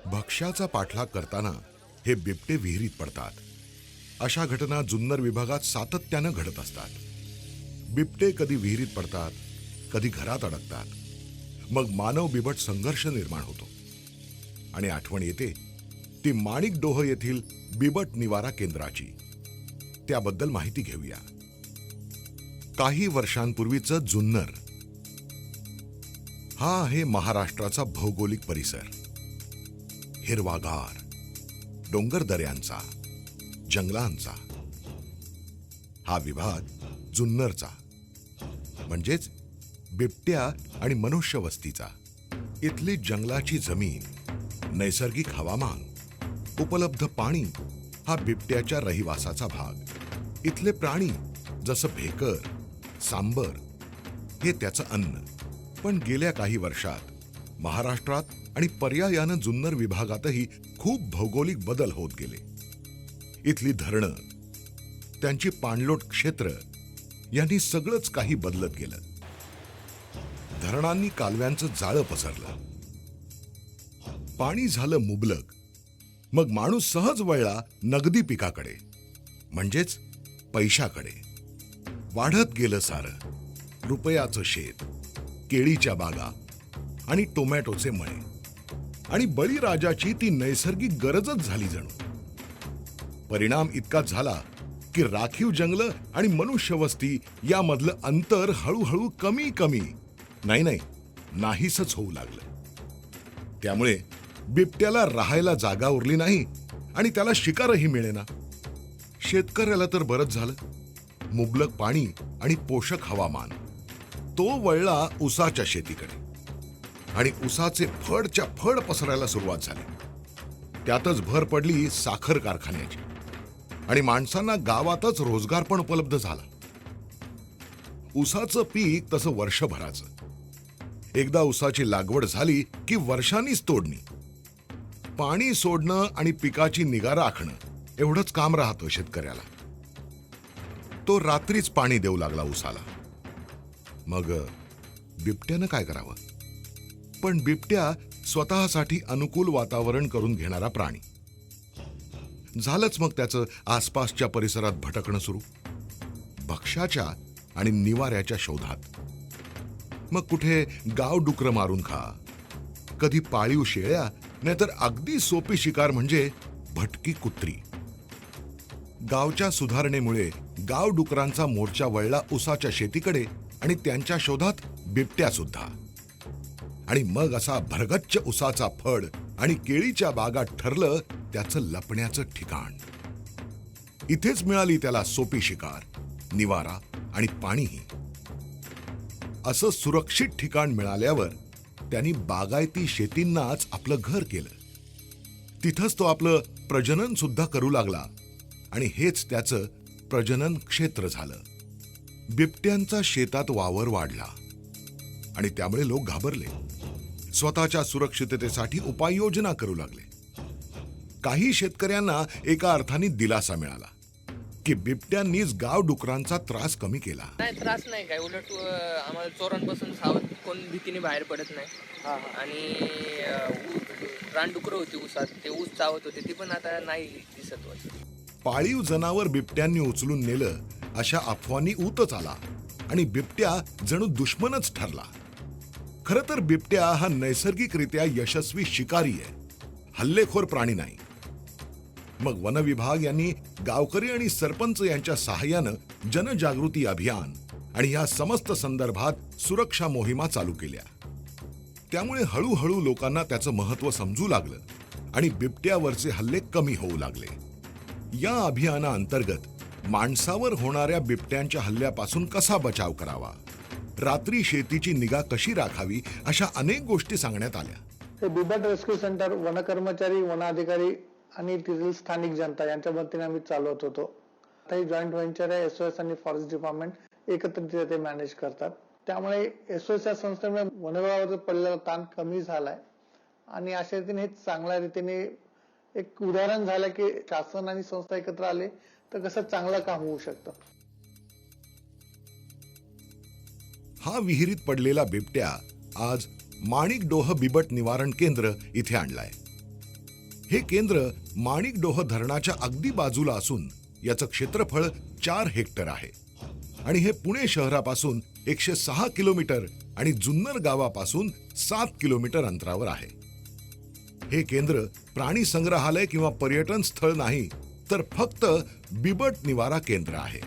भक्ष्याचा पाठलाग करताना हे बिबटे विहिरीत पडतात. अशा घटना जुन्नर विभागात सातत्यानं घडत असतात. बिबटे कधी विहिरीत पडतात, कधी घरात अडकतात. मग मानव बिबट संघर्ष निर्माण होतो आणि आठवण येते ती माणिकडोह येथील बिबट निवारा केंद्राची. त्याबद्दल माहिती घेऊया. काही वर्षांपूर्वीचं जुन्नर हा आहे महाराष्ट्राचा भौगोलिक परिसर. हिरवागार डोंगर दऱ्यांचा, जंगलांचा हा विभाग जुन्नरचा, म्हणजेच बिबट्या आणि मनुष्य वस्तीचा. इथली जंगलाची जमीन, नैसर्गिक हवामान, उपलब्ध पाणी हा बिबट्याच्या रहिवासाचा भाग. इथले प्राणी जसं भेकर, सांबर हे त्याचं अन्न. पण गेल्या काही वर्षात महाराष्ट्रात आणि पर्यायानं जुन्नर विभागातही खूप भौगोलिक बदल होत गेले. इथली धरणं, त्यांची पाणलोट क्षेत्र यांनी सगळंच काही बदलत गेलं. धरणांनी कालव्यांचं जाळं पसरलं, पाणी झालं मुबलक. मग माणूस सहज वळला नगदी पिकाकडे, म्हणजेच पैशाकडे. वाढत गेलं सारं, रुपयाचं शेत, केळीच्या बागा आणि टोमॅटोचे मळे. आणि बळीराजाची ती नैसर्गिक गरजच झाली जणू. परिणाम इतकाच झाला की राखीव जंगलं आणि मनुष्यवस्ती यामधलं अंतर हळूहळू कमी नाहीसच होऊ लागलं. त्यामुळे बिबट्याला राहायला जागा उरली नाही आणि त्याला शिकारही मिळेना. शेतकऱ्याला तर बरंच झालं. मुबलक पाणी आणि पोषक हवामान. तो वळला उसाच्या शेतीकडे आणि उसाचे फडच्या फड पसरायला सुरुवात झाली. त्यातच भर पडली साखर कारखान्याची आणि माणसांना गावातच रोजगार पण उपलब्ध झाला. उसाचं पीक तसं वर्षभराचं. एकदा उसाची लागवड झाली की वर्षांनीच तोडणी. पाणी सोडणं आणि पिकाची निगा राखणं एवढंच काम राहतं शेतकऱ्याला. तो रात्रीच पाणी देऊ लागला उसाला. मग बिबट्यानं काय करावं? पण बिबट्या स्वतःसाठी अनुकूल वातावरण करून घेणारा प्राणी. झालंच मग त्याचं आसपासच्या परिसरात भटकणं सुरू, भक्ष्याच्या आणि निवाऱ्याच्या शोधात. मग कुठे गाव डुकरं मारून खा, कधी पाळीव शेळ्या, नाहीतर अगदी सोपी शिकार म्हणजे भटकी कुत्री. गावच्या सुधारणेमुळे गाव डुकरांचा मोर्चा वळला उसाच्या शेतीकडे आणि त्यांच्या शोधात बिबट्या सुद्धा. आणि मग असा भरगच्च उसाचा फड आणि केळीच्या बागात ठरलं त्याचं लपण्याचं ठिकाण. इथेच मिळाली त्याला सोपी शिकार, निवारा आणि पाणीही. असं सुरक्षित ठिकाण मिळाल्यावर त्यांनी बागायती शेतींनाच आपलं घर केलं. तिथंच तो आपलं प्रजनन सुद्धा करू लागला आणि हेच त्याचं प्रजनन क्षेत्र झालं. बिबट्यांचा शेतात वावर वाढला आणि त्यामुळे लोक घाबरले. स्वतःच्या सुरक्षिततेसाठी उपाययोजना करू लागले. काही शेतकऱ्यांना एका अर्थाने दिलासा मिळाला की बिबट्यांनीच गाव डुकरांचा त्रास कमी केला. नाही, त्रास नाही काय, उलट आम्हाला चोरांपासून सावध, कोण भीतीने बाहेर पडत नाही. आणि रानडुकरं होती उसात, ते ऊस चावत होते, ती पण आता नाही दिसत होत. पाळीव जनावर बिबट्यांनी उचलून नेलं अशा अफवांनी ऊतच आला आणि बिबट्या जणू दुश्मनच ठरला. खरं तर बिबट्या हा नैसर्गिकरित्या यशस्वी शिकारी आहे, हल्लेखोर प्राणी नाही. मग वन विभाग यांनी गावकरी आणि सरपंच यांच्या सहाय्यानं जनजागृती अभियान आणि या समस्त संदर्भात सुरक्षा मोहिमा चालू केल्या. त्यामुळे हळूहळू लोकांना त्याचं महत्त्व समजू लागलं आणि बिबट्यावरचे हल्ले कमी होऊ लागले. या अभियानाअंतर्गत माणसावर होणाऱ्या बिबट्यांच्या हल्ल्यापासून कसा बचाव करावा, रात्री शेतीची निगा कशी राखावी, अशा अनेक गोष्टी सांगण्यात आल्या. हे बिबट रेस्क्यू सेंटर वन कर्मचारी, वन अधिकारी आणि तिथील स्थानिक जनता यांच्या वतीने आम्ही चालवत होतो. आता ही जॉईंट व्हेंचर आहे. SOS आणि फॉरेस्ट डिपार्टमेंट एकत्रित ते मॅनेज करतात. त्यामुळे SOS या संस्थेमुळे वनविभागावर पडलेला ताण कमी झालाय आणि अशा रीतीने हे चांगल्या रीतीने एक उदाहरण झालं की शासन आणि संस्था एकत्र आले तर कसं चांगलं काम होऊ शकतं. हा विहिरीत पडलेला बिबट्या आज माणिकडोह बिबट निवारण केंद्र इथे आणलाय. हे केंद्र माणिकडोह धरणाच्या अगदी बाजूला असून याचं क्षेत्रफळ 4 हेक्टर आहे आणि हे पुणे शहरापासून 106 किलोमीटर आणि जुन्नर गावापासून 7 किलोमीटर अंतरावर आहे. हे केंद्र प्राणी संग्रहालय किंवा पर्यटन स्थळ नाही, तर फक्त बिबट निवारा केंद्र आहे.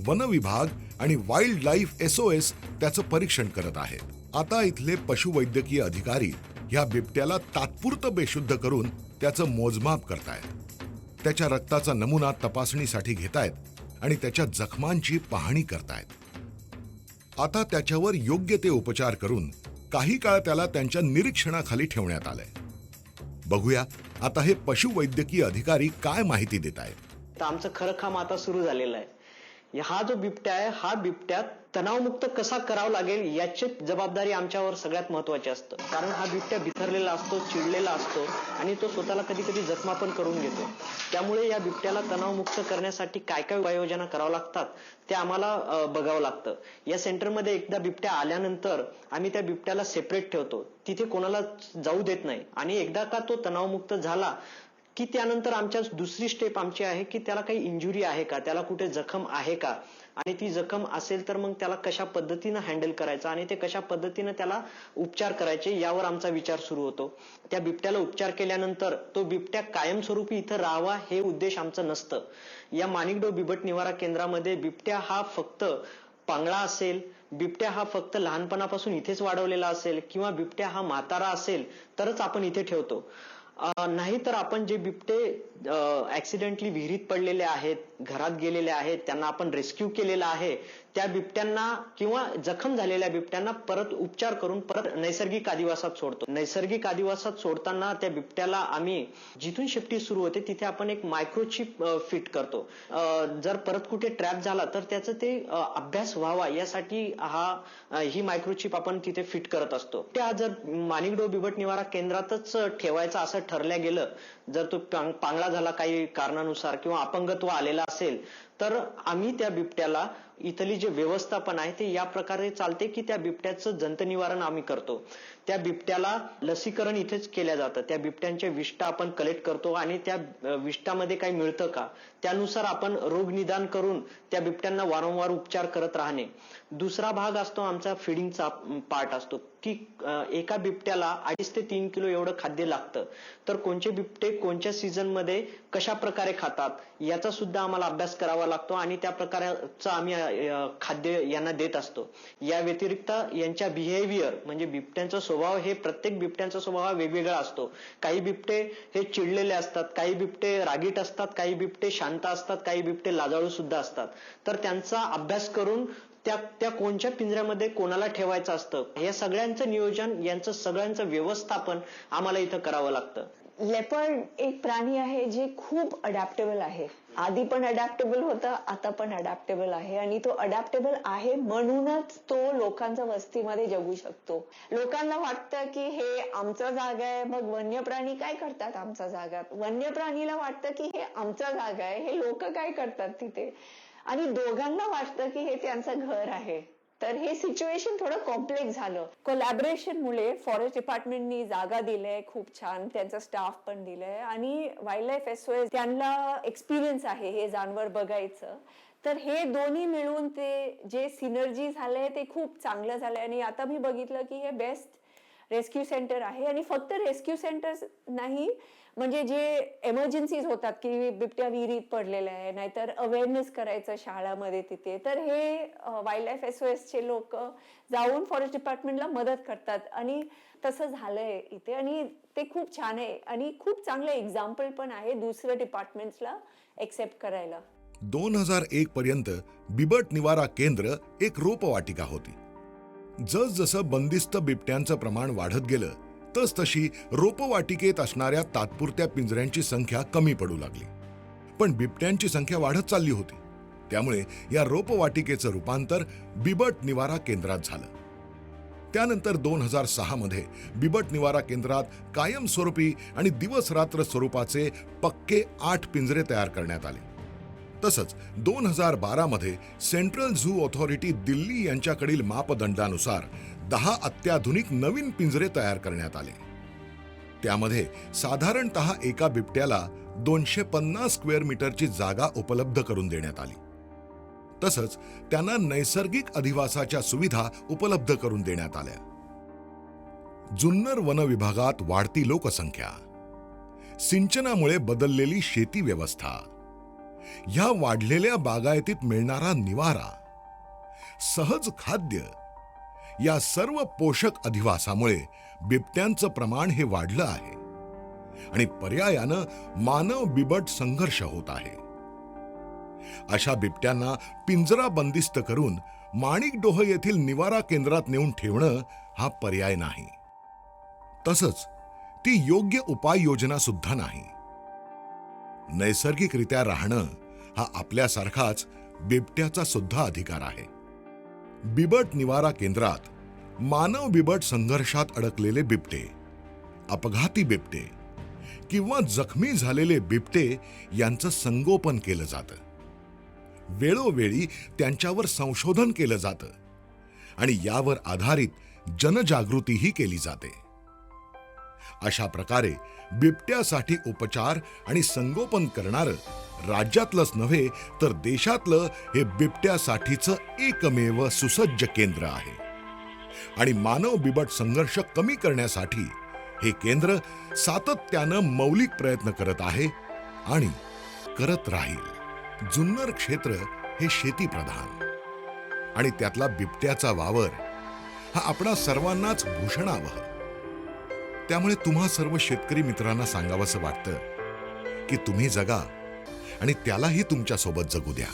वन विभाग आणि वाईल्ड लाईफ SOS त्याचं परीक्षण करत आहेत. आता इथले पशुवैद्यकीय अधिकारी ह्या बिबट्याला तात्पुरतं बेशुद्ध करून त्याचं मोजमाप करतायत. त्याच्या रक्ताचा नमुना तपासणीसाठी घेतायत आणि त्याच्या जखमांची पाहणी करतायत. आता त्याच्यावर योग्य ते उपचार करून काही काळ त्याला त्यांच्या निरीक्षणाखाली ठेवण्यात आलंय. बघूया आता हे पशुवैद्यकीय अधिकारी काय माहिती देत आहेत. तर आमचं खरं काम आता सुरू झालेलं आहे. हा जो बिबट्या आहे, हा बिबट्या तणावमुक्त कसा करावा लागेल याची जबाबदारी आमच्यावर सगळ्यात महत्वाची असतं. कारण हा बिबट्या बिथरलेला असतो, चिडलेला असतो आणि तो स्वतःला कधी कधी जखमा पण करून घेतो. त्यामुळे या बिबट्याला तणावमुक्त करण्यासाठी काय काय उपाययोजना कराव्या लागतात ते आम्हाला बघावं लागतं. या सेंटरमध्ये एकदा बिबट्या आल्यानंतर आम्ही त्या बिबट्याला सेपरेट ठेवतो, तिथे कोणाला जाऊ देत नाही. आणि एकदा का तो तणावमुक्त झाला की त्यानंतर आमच्या दुसरी स्टेप आमची आहे की त्याला काही इंजुरी आहे का, त्याला कुठे जखम आहे का, आणि ती जखम असेल तर मग त्याला कशा पद्धतीनं हँडल करायचं आणि ते कशा पद्धतीनं त्याला उपचार करायचे यावर आमचा विचार सुरू होतो. त्या बिबट्याला उपचार केल्यानंतर तो बिबट्या कायमस्वरूपी इथं राहावा हे उद्देश आमचं नसतं. या माणिकडोह बिबट निवारा केंद्रामध्ये बिबट्या हा फक्त पांगळा असेल, बिबट्या हा फक्त लहानपणापासून इथेच वाढवलेला असेल किंवा बिबट्या हा म्हातारा असेल तरच आपण इथे ठेवतो. नाही तर आपण जे बिबटे ऍक्सिडेंटली विहिरीत पडलेले आहेत, घरात गेलेले आहेत, त्यांना आपण रेस्क्यू केलेला आहे, त्या बिबट्यांना किंवा जखम झालेल्या बिबट्यांना परत उपचार करून परत नैसर्गिक आदिवासात सोडतो. नैसर्गिक आदिवासात सोडताना त्या बिबट्याला आम्ही जिथून शिफ्टी सुरू होते तिथे आपण एक मायक्रोचिप फिट करतो. जर परत कुठे ट्रॅप झाला तर त्याचं ते अभ्यास व्हावा यासाठी ही मायक्रोचिप आपण तिथे फिट करत असतो. त्या जर माणिकडोह बिबट निवारा केंद्रातच ठेवायचा असं ठरलं गेलं, जर तो पांगळा झाला काही कारणानुसार किंवा अपंगत्व आलेला असेल तर आम्ही त्या बिबट्याला इथली जे व्यवस्थापन आहे ते या प्रकारे चालते की त्या बिबट्याचं जंत निवारण आम्ही करतो. त्या बिबट्याला लसीकरण इथेच केलं जातं. त्या बिबट्यांच्या विष्ठा आपण कलेक्ट करतो आणि त्या विष्ठामध्ये काही मिळतं का त्यानुसार आपण रोग निदान करून त्या बिबट्यांना वारंवार उपचार करत राहणे. दुसरा भाग असतो आमचा फिडिंगचा पार्ट असतो की एका बिबट्याला 2.5 ते 3 किलो एवढं खाद्य लागतं. तर कोणते बिबटे कोणत्या सीझन मध्ये कशा प्रकारे खातात याचा सुद्धा आम्हाला अभ्यास करावा लागतो आणि त्या प्रकारचं आम्ही खाद्य यांना देत असतो. या व्यतिरिक्त यांच्या बिहेवियर म्हणजे बिबट्यांचा स्वभाव हे प्रत्येक बिबट्यांचा स्वभाव हा वेगवेगळा असतो. काही बिबटे हे चिडलेले असतात, काही बिबटे रागीट असतात, काही बिबटे शांत असतात, काही बिबटे लाजाळू सुद्धा असतात. तर त्यांचा अभ्यास करून त्या कोणत्या पिंजऱ्यामध्ये कोणाला ठेवायचं असतं या सगळ्यांचं नियोजन, यांचं सगळ्यांचं व्यवस्थापन आम्हाला इथं करावं लागतं. लेपर्ड एक प्राणी आहे जे खूप अडॅप्टेबल आहे. आधी पण अडॅप्टेबल होता, आता पण अडॅप्टेबल आहे आणि तो अडॅप्टेबल आहे म्हणूनच तो लोकांच्या वस्तीमध्ये जगू शकतो. लोकांना वाटतं की हे आमचा जागा आहे, मग वन्य प्राणी काय करतात आमच्या जागात. वन्य प्राणीला वाटतं की हे आमचा जागा आहे, हे लोक काय करतात तिथे, आणि दोघांना वाटतं की हे त्यांचं घर आहे. तर हे सिच्युएशन थोडं कॉम्प्लेक्स झालं. कोलॅबोरेशनमुळे फॉरेस्ट डिपार्टमेंटनी जागा दिलंय, खूप छान त्यांचा स्टाफ पण दिलंय आणि वाईल्ड लाईफ SOS त्यांना एक्सपिरियन्स आहे हे जानवर बघायचं. तर हे दोन्ही मिळून ते जे सिनर्जी झालंय ते खूप चांगलं झालंय. आणि आता मी बघितलं की हे बेस्ट रेस्क्यू सेंटर आहे. आणि फक्त रेस्क्यू सेंटर नाही, म्हणजे जे एमर्जन्सीज होतात की बिबट्या विहिरीत पडलेला आहे, नाहीतर अवेअरनेस करायचं शाळामध्ये तिथे, तर हे वाईल्ड लाईफ SOS चे लोक जाऊन फॉरेस्ट डिपार्टमेंटला मदत करतात. आणि तसं झालंय इथे आणि ते खूप छान आहे आणि खूप चांगलं एक्झाम्पल पण आहे दुसऱ्या डिपार्टमेंट्सला एक्सेप्ट करायला. 2001 पर्यंत बिबट निवारा केंद्र एक रोपवाटिका होती. जसजसं बंदिस्त बिबट्यांचं प्रमाण वाढत गेलं तसतशी रोपवाटिकेत असणाऱ्या तात्पुरत्या पिंजऱ्यांची संख्या कमी पडू लागली. पण बिबट्यांची संख्या वाढत चालली होती. त्यामुळे या रोपवाटिकेचं रूपांतर बिबट निवारा केंद्रात झालं. त्यानंतर 2006 मध्ये बिबट निवारा केंद्रात कायमस्वरूपी आणि दिवस रात्र स्वरूपाचे पक्के 8 पिंजरे तयार करण्यात आले. तसंच 2012 मध्ये सेंट्रल झू ऑथॉरिटी दिल्ली यांच्याकडील मापदंडानुसार 10 अत्याधुनिक नवीन पिंजरे तयार करण्यात आले. त्यामध्ये साधारणतः एका बिबट्याला 250 स्क्वेअर मीटरची जागा उपलब्ध करून देण्यात आली. तसंच त्यांना नैसर्गिक अधिवासाच्या सुविधा उपलब्ध करून देण्यात आल्या. जुन्नर वन विभागात वाढती लोकसंख्या, सिंचनामुळे बदललेली शेती व्यवस्था, ह्या वाढलेल्या बागायतीत मिळणारा निवारा, सहज खाद्य, या सर्व पोषक अधिवासामुळे बिबट्यांचं प्रमाण हे वाढलं आहे आणि पर्यायानं मानव बिबट संघर्ष होत आहे. अशा बिबट्यांना पिंजरा बंदिस्त करून माणिकडोह येथील निवारा केंद्रात नेऊन ठेवणं हा पर्याय नाही. तसंच ती योग्य उपाययोजना सुद्धा नाही. नैसर्गिकरित्या राहणं हा आपल्यासारखाच बिबट्याचा सुद्धा अधिकार आहे. बिबट निवारा केंद्रात मानव बिबट संघर्षात अडकलेले बिबटे, अपघाती बिबटे किंवा जखमी झालेले बिबटे यांचं संगोपन केलं जातं. वेळोवेळी त्यांच्यावर संशोधन केलं जातं आणि यावर आधारित जनजागृतीही केली जाते. अशा प्रकारे बिबट्यासाठी उपचार आणि संगोपन करणारं राज्यातलंच नव्हे तर देशातलं हे बिबट्यासाठीचं एकमेव सुसज्ज केंद्र आहे. आणि मानव बिबट संघर्ष कमी करण्यासाठी हे केंद्र सातत्यानं मौलिक प्रयत्न करत आहे आणि करत राहील. जुन्नर क्षेत्र हे शेतीप्रधान आणि त्यातला बिबट्याचा वावर हा आपणा सर्वांनाच भूषणावह. त्यामुळे तुम्हा सर्व शेतकरी मित्रांना सांगावंसं वाटतं की तुम्ही जगा आणि त्यालाही तुमच्या सोबत जगू द्या.